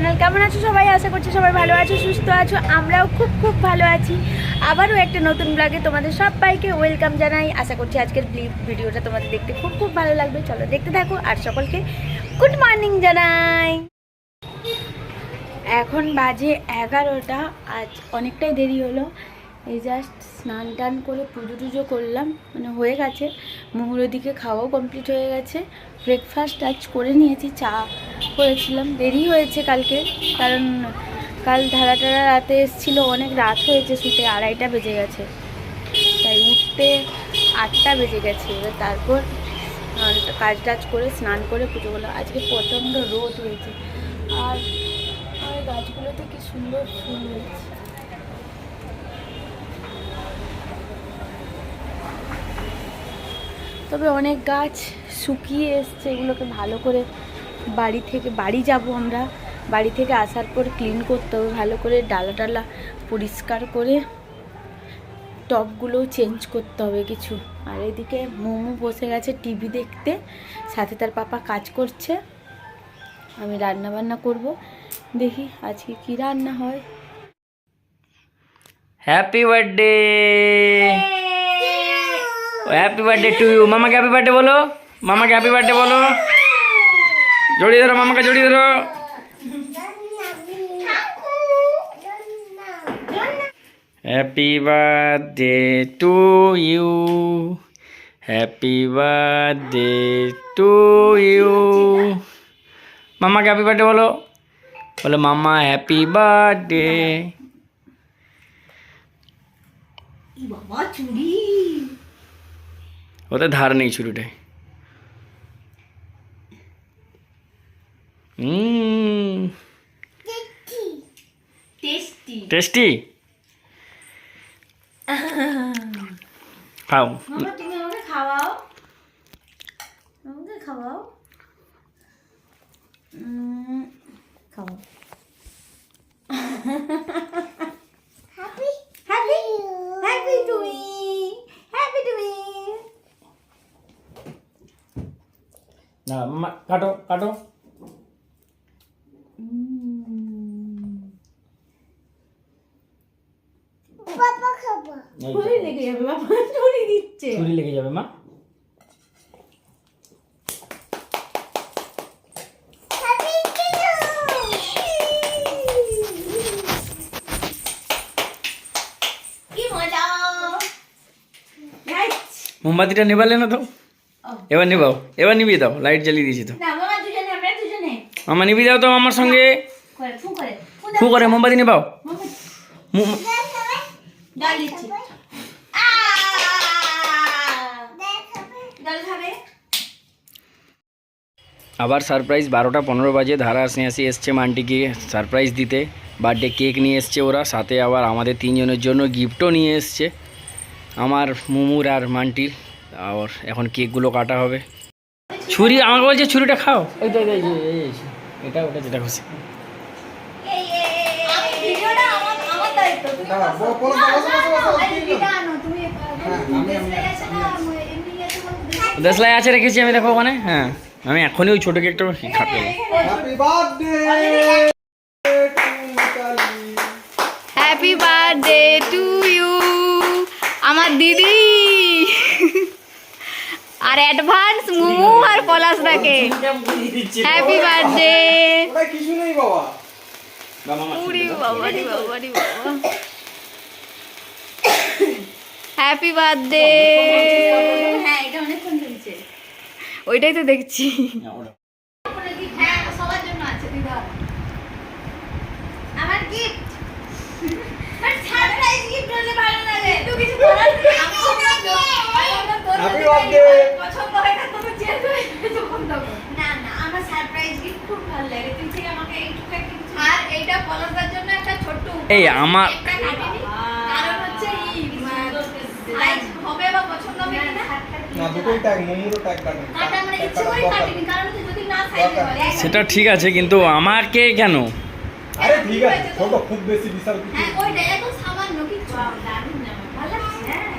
Channel. কেমন আছো সবাই? আশা করছি সবাই ভালো আছো, সুস্থ আছো। আমরাও খুব খুব ভালো আছি। আবারও একটা নতুন ব্লগে তোমাদের সবাইকে ওয়েলকাম জানাই। আশা করছি আজকের ভিডিওটা তোমাদের দেখতে খুব খুব ভালো লাগবে। চলো দেখতে থাকো আর সকলকে গুড মর্নিং জানাই। এখন বাজে 11টা। আজ অনেকটাই দেরি হলো। এই জাস্ট স্নান টান করে পুজো টুজো করলাম, মানে হয়ে গেছে। মুহুরদিকে খাওয়াও কমপ্লিট হয়ে গেছে। ব্রেকফাস্ট আজ করে নিয়েছি, চা করেছিলাম। দেরি হয়েছে কালকে, কারণ কাল ধারা রাতে এসেছিলো, অনেক রাত হয়েছে, শুতে 2:30টা বেজে গেছে, তাই উঠতে 8টা বেজে গেছে। এবার তারপর কাজ টাজ করে স্নান করে পুজো করলাম। আজকে প্রচণ্ড রোদ হয়েছে, আর গাছগুলোতে কি সুন্দর ফুল হয়েছে। তবে অনেক গাছ শুকিয়ে এসছে, এগুলোকে ভালো করে বাড়ি যাব আমরা, বাড়ি থেকে আসার পর ক্লিন করতে হবে ভালো করে, ডালা টালা পরিষ্কার করে টবগুলোও চেঞ্জ করতে হবে কিছু। আর এদিকে মোমো বসে গেছে টিভি দেখতে, সাথে তার পাপা কাজ করছে, আমি রান্না বান্না করব। দেখি আজকে কি রান্না হয়। Happy birthday, happy birthday to you. মামাকে হ্যাপি বার্থডে বলো, মামাকে হ্যাপি বার্থডে বলো, জড়িয়ে ধরো মামাকে, জড়িয়ে ধরো। Happy birthday to you, happy birthday to you. মামাকে হ্যাপি বার্থডে বলো, বলো মামা হ্যাপি বার্থডে। বাবা চুরি, ওতে ধার নেই ছুরিটায়। Tasty tasty. খাও। মামা তুমি আমাকে খাওয়াও, আমাকে খাওয়াও, খাওয়াও। Happy happy happy to me, happy to me. না মামা কাটো কাটো। ছুরি লেগে যাবে বাবা, ছুরি দিচ্ছে। ছুরি লেগে যাবে মা। কি মজা। মোমবাতিটা নেবালে না তো, এবার নিবাও, এবার নিবিয়ে দাও, লাইট জ্বালিয়ে দিয়েছি তো। না মামা দুজনে, আমরা দুজনে মামা নিবি দাও তো আমার সঙ্গে, করে ফু করে ফু করে মোমবাতি নিবাও। জল দিচ্ছি। জল খাবে? আবার সারপ্রাইজ। 12টা 15 বাজে, ধারা স্নেহাসি এসছে মানটিকে সারপ্রাইজ দিতে। বার্থডে কেক নিয়ে এসছে ওরা, সাথে আবার আমাদের 3 জনের জন্য গিফটও নিয়ে এসছে, আমার মুমুর আর মানটির। আর এখন কেকগুলো কাটা হবে। ছুরি আমাকে বলছে ছুরিটা খাও। এই তো এটা ওটা যেটা খুশি। ভিডিওটা আমার দায়িত্ব, তুমি ভিডিওটা আনো, তুমি দেশলাই আছে রেখেছি আমি, দেখো ওখানে। হ্যাঁ আমি এখনই ওই ছোটো কেকটা খাটলাম। হ্যাপি বার্থডে টু ইউ আমার দিদি, আর অ্যাডভান্স মুমু আর পলাশ দাকে হ্যাপি বার্থডে। Happy birthday. হ্যাঁ এটা অনেকক্ষণ চলছে, ওইটাই তো দেখছি। হ্যাঁ সবার জন্য আছে দিদা, আমার গিফট। বাট সারপ্রাইজ গিফট হলে ভালো লাগে, তো কিছু করার নেই। Happy birthday. পছন্দ হয় না তবে চেঞ্জ হয়ে যখন তখন। না না আমার সারপ্রাইজ গিফট খুব ভালো লাগে, তুমি ঠিক আমাকে এইটুকু একটা কিছু। আর এইটা পলাশদার জন্য একটা ছোট্ট এই আমার কারণ হচ্ছে সাইজ হবে বা পছন্দ হবে কিনা না, দুটোই ট্যাগ, মোমোরও ট্যাগ কাটেন। কাটা মানে ইচ্ছে করে কাটিনি, কারণ হচ্ছে যদি না সাইজ হয়। সেটা ঠিক আছে, কিন্তু আমাকে কেন? আরে ঠিক আছে, ছোট, খুব বেশি বিশাল কিছু। হ্যাঁ ওইটা এত সামান্য কিছু। দারুণ না, ভালো লাগছে। হ্যাঁ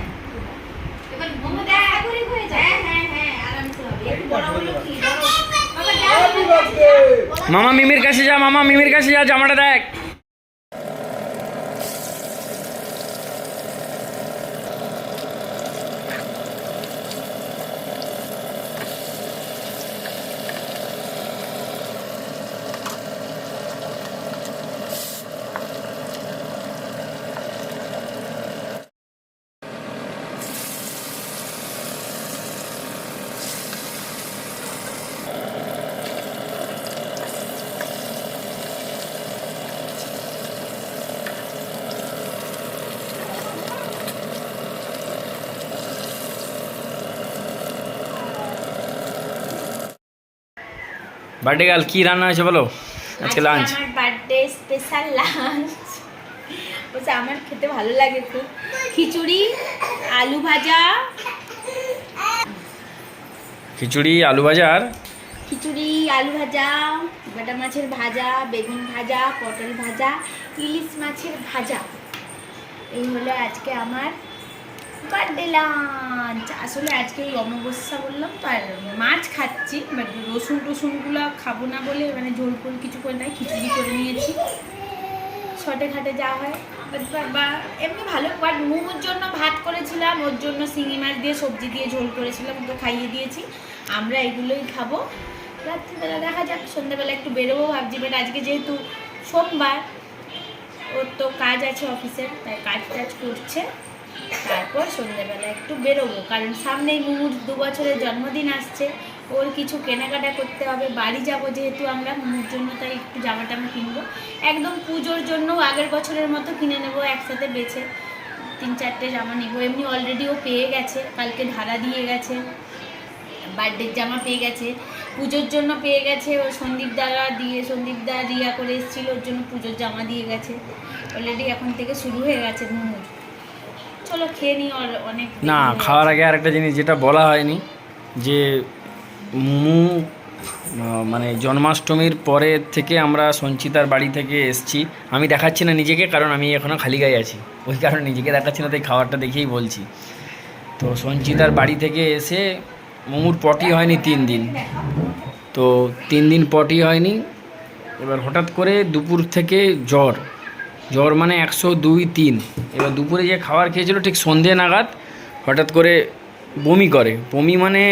এবার মোমো দেখা করে হয়ে যায়। হ্যাঁ হ্যাঁ হ্যাঁ আরামসে হবে। একটু বড় হলো কি বড় বাবা হ্যাপি বার্থডে মামা মিমির কাছে যা, মামা মিমির কাছে যা, জামাটা দেখ। বার্থডে গার্ল কি রান্না হয়েছে বলো আজকে লাঞ্চ? আমার বার্থডে স্পেশাল লাঞ্চ বলছে, আমার খেতে ভালো লাগে খুব। খিচুড়ি, আলু ভাজা, খিচুড়ি আলু ভাজা আর খিচুড়ি আলু ভাজা, বাটা মাছের ভাজা, বেগুন ভাজা, পটল ভাজা, ইলিশ মাছের ভাজা। এই হলো আজকে আমার বার্থডে লাঞ্চ। আসলে আজকে ওই অমাবস্যা বললাম তো, আর মাছ খাচ্ছি, বাট রসুন টসুনগুলো খাবো না বলে মানে ঝোল ফোল কিছু করে নাই, খিচুড়ি করে নিয়েছি। শর্টে ঘাটে যা হয় বা এমনি ভালো। বাট মোমোর জন্য ভাত করেছিলাম, ওর জন্য শিঙি মাছ দিয়ে সবজি দিয়ে ঝোল করেছিলাম, ওকে খাইয়ে দিয়েছি। আমরা এগুলোই খাবো। রাত্রিবেলা দেখা যাক, সন্ধ্যাবেলা একটু বেরোবো ভাবছি, বাট আজকে যেহেতু সোমবার, ওর তো কাজ আছে অফিসের, তাই কাজ টাজ করছে। তারপর সন্ধ্যাবেলা একটু বেরোবো, কারণ সামনেই মুমুর 2 বছরের জন্মদিন আসছে, ওর কিছু কেনাকাটা করতে হবে। বাড়ি যাব যেহেতু আমরা মুমুর জন্য, তাই একটু জামা টামা কিনবো। একদম পুজোর জন্য আগের বছরের মতো কিনে নেবো, একসাথে বেছে 3-4টে জামা নেবো। এমনি অলরেডি ও পেয়ে গেছে, কালকে ধারা দিয়ে গেছে, বার্থডের জামা পেয়ে গেছে, পুজোর জন্য পেয়ে গেছে। ও সন্দীপদা রিয়া করে এসেছিল, ওর জন্য পুজোর জামা দিয়ে গেছে অলরেডি। এখন থেকে শুরু হয়ে গেছে মুমুর। চলো খেয়ে নিই, অনেক না খাওয়ার আগে আর একটা জিনিস যেটা বলা হয়নি, যে মানে জন্মাষ্টমীর পরে থেকে আমরা সঞ্চিতার বাড়ি থেকে এসছি। আমি দেখাচ্ছি না নিজেকে, কারণ আমি এখনও খালি গায়ে আছি, ওই কারণে নিজেকে দেখাচ্ছি না, তাই খাবারটা দেখেই বলছি। তো সঞ্চিতার বাড়ি থেকে এসে মোমোর পটি হয়নি 3 দিন, তো 3 দিন পটি হয়নি। এবার হঠাৎ করে দুপুর থেকে জ্বর মানে 102-3। এবার দুপুরে যে খাবার খেয়েছিল ঠিক সন্ধে নাগাদ হঠাৎ করে বমি করে। বমি মানে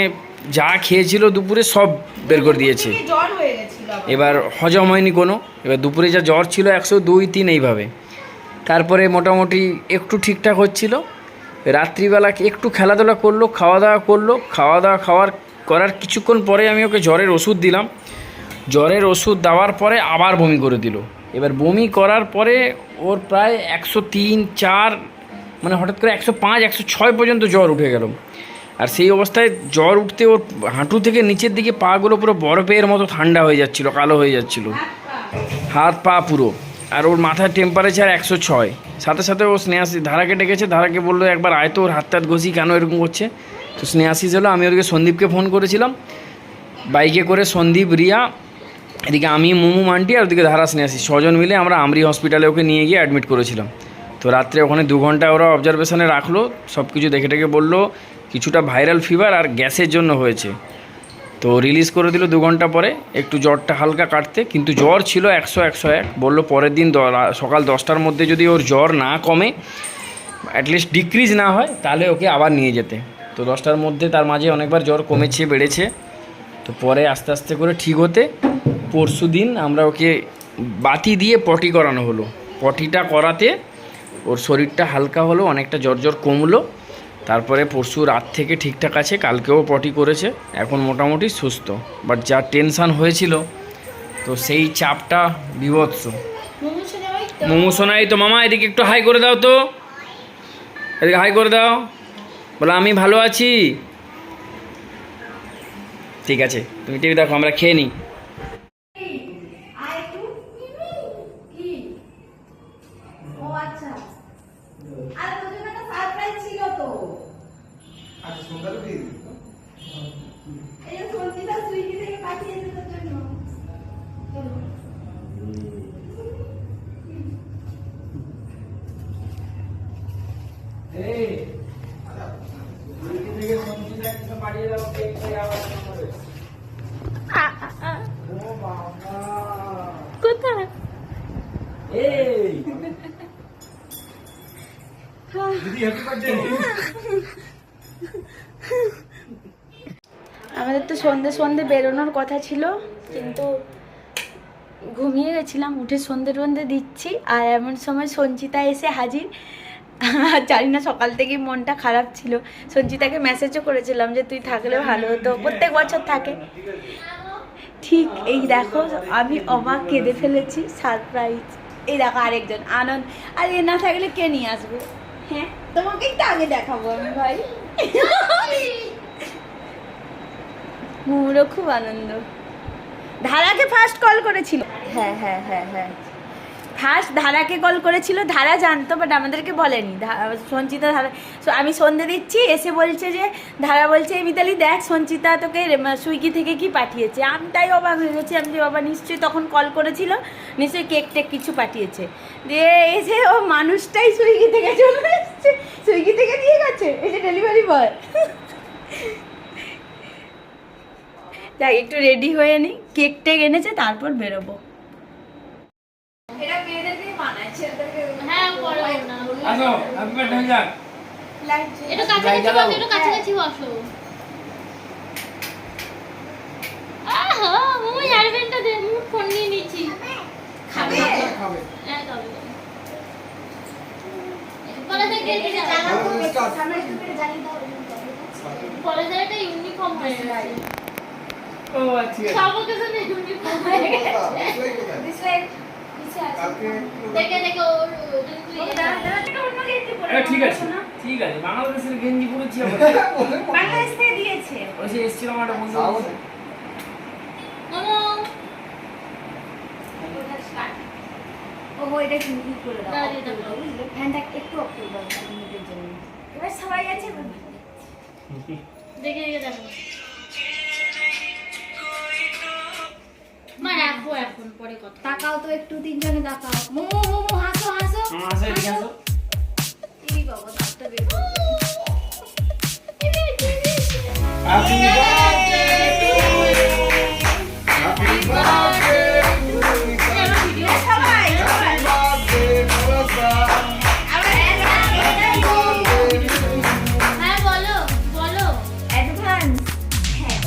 যা খেয়েছিল দুপুরে সব বের করে দিয়েছে। জ্বর হয়ে গেছিল, এবার হজম হয়নি কোনো। এবার দুপুরে যা জ্বর ছিল 102-3 এইভাবে। তারপরে মোটামুটি একটু ঠিকঠাক হচ্ছিল। রাত্রিবেলা একটু খেলাধুলা করলো, খাওয়া দাওয়া করার কিছুক্ষণ পরে আমি ওকে জ্বরের ওষুধ দিলাম। জ্বরের ওষুধ দেওয়ার পরে আবার বমি করে দিল। এবার বমি করার পরে ওর প্রায় 103-4, মানে হঠাৎ করে 105-106 পর্যন্ত জ্বর উঠে গেল। আর সেই অবস্থায় জ্বর উঠতে ওর হাঁটু থেকে নিচের দিকে পাগুলো পুরো বরফের মতো ঠান্ডা হয়ে যাচ্ছিলো, কালো হয়ে যাচ্ছিলো, হাত পা পুরো। আর ওর মাথার টেম্পারেচার 106। সাথে সাথে ও স্নেহাশিস ধারাকে ডেকেছে, ধারাকে বললো একবার আয় তো, ওর হাত টাত ঘষি, কেন এরকম করছে। তো স্নেহাশিস হলো, আমি ওদিকে সন্দীপকে ফোন করেছিলাম, বাইকে করে সন্দীপ, রিয়া, এদিকে আমি, মোমো, মান্টি, আর ওদিকে ধারা, স্নেহাশিস 6 জন মিলে আমরা আমরি হসপিটালে ওকে নিয়ে গিয়ে অ্যাডমিট করেছিলাম। তো রাত্রে ওখানে 2 ঘন্টা ওরা অবজারভেশনে রাখলো, সব কিছু দেখে টেকে বললো কিছুটা ভাইরাল ফিভার আর গ্যাসের জন্য হয়েছে। তো রিলিজ করে দিল 2 ঘন্টা পরে, একটু জ্বরটা হালকা কাটতে, কিন্তু জ্বর ছিল 100-101। বললো পরের দিন সকাল 10টার মধ্যে যদি ওর জ্বর না কমে, অ্যাটলিস্ট ডিক্রিজ না হয়, তাহলে ওকে আবার নিয়ে যেতে। তো 10টার মধ্যে তার মাঝে অনেকবার জ্বর কমেছে, বেড়েছে। তো পরে আস্তে আস্তে করে ঠিক হতে পরশু দিন আমরা ওকে বাতি দিয়ে পটি করানো হলো। পটিটা করাতে ওর শরীরটা হালকা হলো, অনেকটা জ্বর কমলো। তারপরে পরশু রাত থেকে ঠিকঠাক আছে, কালকেও পটি করেছে, এখন মোটামুটি সুস্থ। বাট যা টেনশান হয়েছিল, তো সেই চাপটা বিভৎস। মোমো শোনাই তো, মামা এদিকে একটু হাই করে দাও তো, এদিকে হাই করে দাও, বলো আমি ভালো আছি। ঠিক আছে, তুমি টিভি দেখো, আমরা খেয়ে নিই। পাঠিয়ে দাও। এই দিদি হ্যাপি বার্থডে। আমাদের তো সন্ধে সন্ধে বেরোনোর কথা ছিল, কিন্তু ঘুমিয়ে গেছিলাম, উঠে সন্ধে টন্ধে দিচ্ছি, আর এমন সময় সঞ্চিতা এসে হাজির। জানি না, সকাল থেকেই মনটা খারাপ ছিল। সঞ্চিতাকে মেসেজও করেছিলাম যে তুই থাকলে ভালো হতো, প্রত্যেক বছর থাকে। ঠিক এই দেখো, আমি অবাক, কেঁদে ফেলেছি, সারপ্রাইজ। এই দেখো আরেকজন আনন্দ। আর এ না থাকলে কে নিয়ে আসবে? হ্যাঁ, তোমাকেই তো আগে দেখাবো আমি ভাই। মুরও খুব আনন্দ। ধারাকে ফার্স্ট কল করেছিল। হ্যাঁ হ্যাঁ হ্যাঁ হ্যাঁ, ফার্স্ট ধারাকে কল করেছিল। ধারা জানতো, বাট আমাদেরকে বলেনি। সঞ্চিতা ধারা, আমি সন্ধে দিচ্ছি, এসে বলছে যে, ধারা বলছে মিতালি দেখ সঞ্চিতা তোকে সুইগি থেকে কি পাঠিয়েছে। আমি তাই অবাক হয়ে গেছি। আমি যে বাবা নিশ্চয়ই তখন কল করেছিল, নিশ্চয়ই কেক টেক কিছু পাঠিয়েছে। দিয়ে এসে ও মানুষটাই সুইগি থেকে চলে এসছে, সুইগি থেকে দিয়ে গেছে, এই যে ডেলিভারি বয়। যাই একটু রেডি হয়ে নিই, কেক টেক এনেছে, তারপর বেরোবো। এটা মেয়েদেরকে মানায়, ছেলেদেরকে হ্যাঁ পরে না আসো হ্যাপি বার্থডে যাক। লাইট এটা কাছাকাছি বসো, এটা কাছাকাছি বসো। আহা মামা হেয়ারব্যান্ডটা দে, আমি ফোন নিয়ে নিচ্ছি। খাবে। খাবে। হ্যাঁ খাবে। কলেজে গিয়ে কি জানো? সামনে একটু করে জ্বালিয়ে দাও। কলেজে একটা ইউনিফর্ম হয়ে গেছে। ও আচ্ছা সবার কাছে ইউনিফর্ম হয়ে গেছে। ডিসলাইক নিচে আছে। দেখে দেখে ওর ঠিক আছে ঠিক আছে, বাংলাদেশের গেঞ্জি পরেছি আমরা। বাংলাদেশ থেকে দিয়েছে। ওই যে এসেছিলাম একটা বন্ধু। মামা ও এটা কি করে দাও? দাঁড়িয়ে দাও। বুঝলে? ফ্যানটা একটু অফ করে দাও মিনিটের জন্য। এবার সবাই আছে। দেখে দেখে দেখো। মা রাখো, এখন পরে কথা। তাকাও তো একটু, তিনজনে তাকাও। মোমো মোমো হাসো হাসো। আসো এদিকে আসো। এই বাবা দাঁতটা বের করো। হ্যাপি সবাই সবাই। হ্যাঁ বলো বলো। অ্যাডভান্স। হ্যাঁ।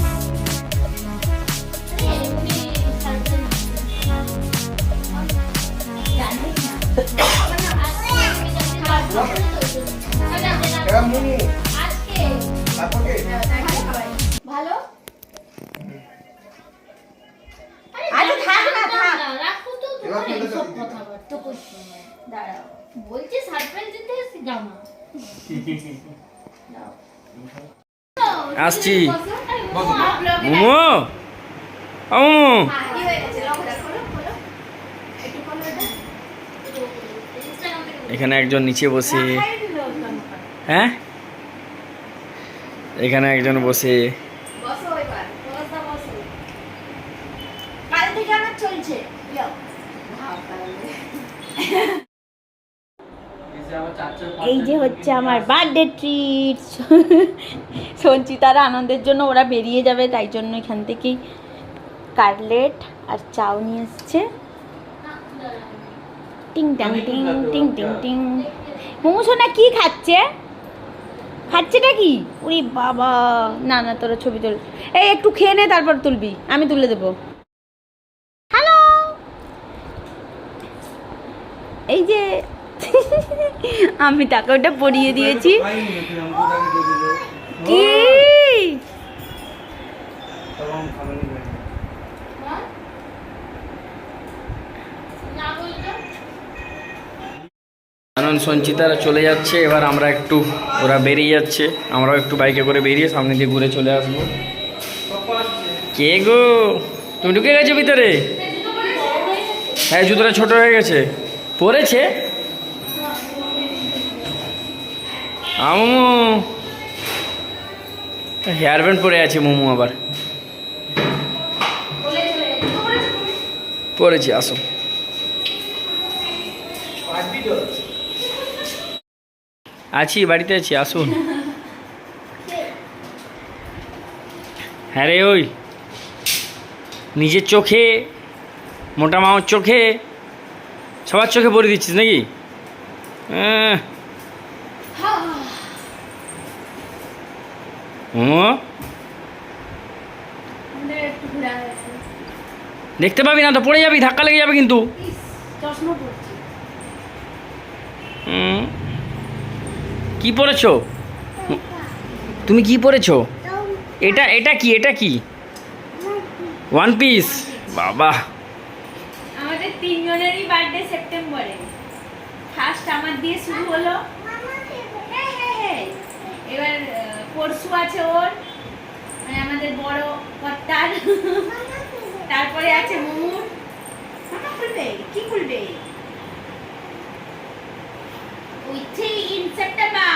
এমনি মুমু আজকে তারপরে ভালো? আরে থাক না, থাক। রাখো তো, এবার তোমার ফেলে সব দাও। কথাবার্তা করছো। দাঁড়াও। বলছি সারপ্রাইজ দিতে এসেছি, জামা আসছি। বসো। মোমো ও মোমো, কি হয়ে গেছে? লক দেখো, খোলো। একটু খোলো এটা। এখানে একজন নিচে বসে, খাইয়ে দিল ওখানে। হ্যাঁ এখানে একজন বসে। বসো এবার, বসো বসো। কাল থেকে আমার চলছে। যাও। এই যে হচ্ছে আমার বার্থডে ট্রিট। সঞ্চিতার আনন্দের জন্য ওরা বেরিয়ে যাবে, তাই জন্য এখান থেকেই কাটলেট আর চাও নিয়ে এসছে। টিং টাং টিং টিং টিং টিং। মোমো সোনা কি খাচ্ছে? খাচ্ছেটা কি? ওরে বাবা, না না তোরা ছবি তুল। এই একটু খেয়ে নে, তারপর তুলবি, আমি তুলে দেবো। হ্যালো, এই যে আমি তাকে ওটা পরিয়ে দিয়েছি। কি না বলতো আনন্দ সঞ্চিতারা চলে যাচ্ছে, এবার আমরা একটু, ওরা বেরিয়ে যাচ্ছে, আমরাও একটু বাইকে করে বেরিয়ে সামনে দিয়ে ঘুরে চলে আসবো। কে গো, তুমি ঢুকে গেছো ভিতরে? হ্যাঁ জুতোটা ছোট হয়ে গেছে, পরেছে। মোমো হেয়ার ব্যান্ড পরে আছে, মোমো আবার পরেছি। আসো আছি, বাড়িতে আছি, আসুন। হ্যাঁ রে, ওই নিজের চোখে, মোটা মামার চোখে সবার চোখে পড়ে দিচ্ছিস নাকি? মোমো একটু ঘোরা হয়েছে। দেখতে পাবি না তো, পড়ে যাবি, ধাক্কা লেগে যাবে কিন্তু। চশমা পড়ছি। কি পরেছো তুমি? কি পরেছো? এটা এটা কি? এটা কি? One piece? বাবা, আমাদের তিনজনেরই বার্থডে সেপ্টেম্বরে। ফার্স্ট আমার দিয়ে শুরু হলো। হ্যাঁ, এবার পরশু আছে ওর, মানে আমাদের বড় কর্তার। তারপরে আছে মুমুর। মামা খুলবে? কি খুলবে? in September।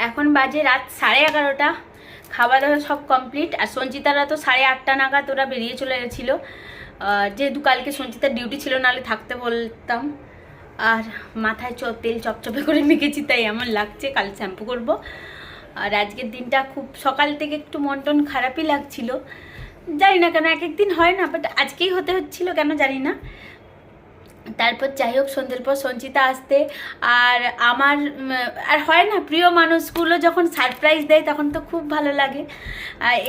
এখন বাজে রাত 11:30। খাওয়া দাওয়া সব কমপ্লিট। আর সঞ্চিতারা তো 8:30 নাগাদ ওরা বেরিয়ে চলে গেছিলো, যেহেতু কালকে সঞ্চিতার ডিউটি ছিল, নাহলে থাকতে বলতাম। আর মাথায় তেল চপচপে করে মেখেছি, তাই এমন লাগছে। কাল শ্যাম্পু করব। আর আজকের দিনটা খুব সকাল থেকে একটু মন টন খারাপই লাগছিল, জানি না কেন। এক একদিন হয় না, বাট আজকেই হতে হচ্ছিল কেন জানি না। তারপর যাই হোক, সন্ধ্যের পর সঞ্চিতা আসতে, আর আমার আর হয় না, প্রিয় মানুষগুলো যখন সারপ্রাইজ দেয় তখন তো খুব ভালো লাগে।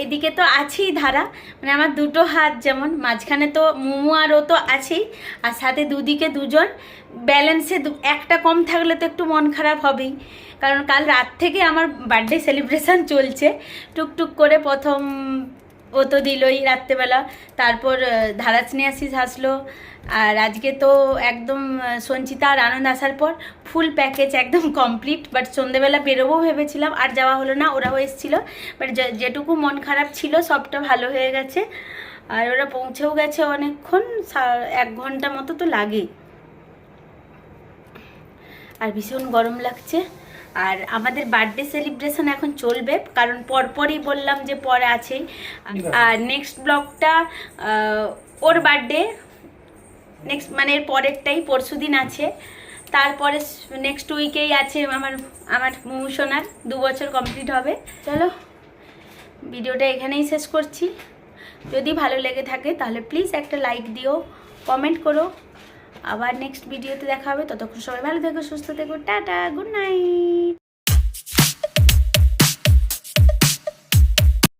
এদিকে তো আছেই ধারা, মানে আমার দুটো হাত, যেমন মাঝখানে তো মুমু আর ও তো আছেই, আর সাথে দুদিকে দুজন। ব্যালেন্সে একটা কম থাকলে তো একটু মন খারাপ হবেই, কারণ কাল রাত থেকে আমার বার্থডে সেলিব্রেশন চলছে টুকটুক করে। প্রথম ও তো দিলই রাত্রেবেলা, তারপর ধারা স্নেহাশিস আসলো, আর আজকে তো একদম সঞ্চিতা আর আনন্দ আসার পর ফুল প্যাকেজ একদম কমপ্লিট। বাট সন্ধেবেলা বেরোবো ভেবেছিলাম, আর যাওয়া হলো না, ওরাও এসেছিলো। বাট যেটুকু মন খারাপ ছিল সবটা ভালো হয়ে গেছে। আর ওরা পৌঁছেও গেছে অনেকক্ষণ, 1 ঘন্টা মতো তো লাগেই। আর ভীষণ গরম লাগছে। আর আমাদের বার্থডে সেলিব্রেশন এখন চলবে, কারণ পরপরই বললাম যে পরে আছেই। আর নেক্সট ব্লগটা ওর বার্থডে, নেক্সট মানে এর পরেরটাই পরশু দিন আছে। তারপরে নেক্সট উইকেই আছে আমার মুমু সোনার 2 বছর কমপ্লিট হবে। চলো, ভিডিওটা এখানেই শেষ করছি। যদি ভালো লেগে থাকে তাহলে প্লিজ একটা লাইক দিও, কমেন্ট করো। আবার নেক্সট ভিডিওতে দেখা হবে। ততক্ষণ সবাই ভালো থেকো, সুস্থ থেকো, টাটা, গুড নাইট।